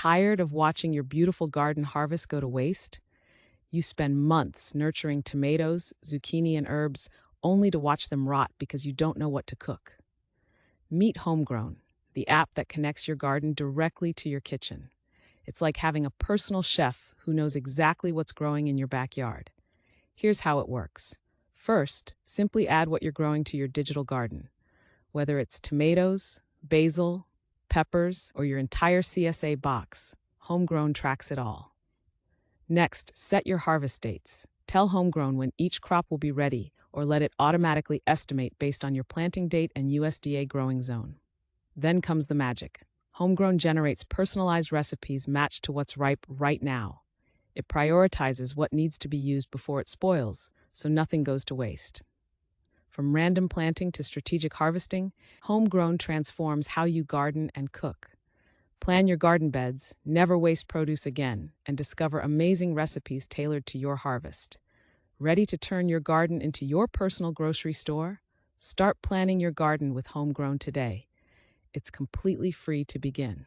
Tired of watching your beautiful garden harvest go to waste? You spend months nurturing tomatoes, zucchini, and herbs only to watch them rot because you don't know what to cook. Meet HomeGrown, the app that connects your garden directly to your kitchen. It's like having a personal chef who knows exactly what's growing in your backyard. Here's how it works. First, simply add what you're growing to your digital garden. Whether it's tomatoes, basil, peppers, or your entire CSA box, HomeGrown tracks it all. Next, set your harvest dates. Tell HomeGrown when each crop will be ready, or let it automatically estimate based on your planting date and USDA growing zone. Then comes the magic. HomeGrown generates personalized recipes matched to what's ripe right now. It prioritizes what needs to be used before it spoils, so nothing goes to waste. From random planting to strategic harvesting, HomeGrown transforms how you garden and cook. Plan your garden beds, never waste produce again, and discover amazing recipes tailored to your harvest. Ready to turn your garden into your personal grocery store? Start planning your garden with HomeGrown today. It's completely free to begin.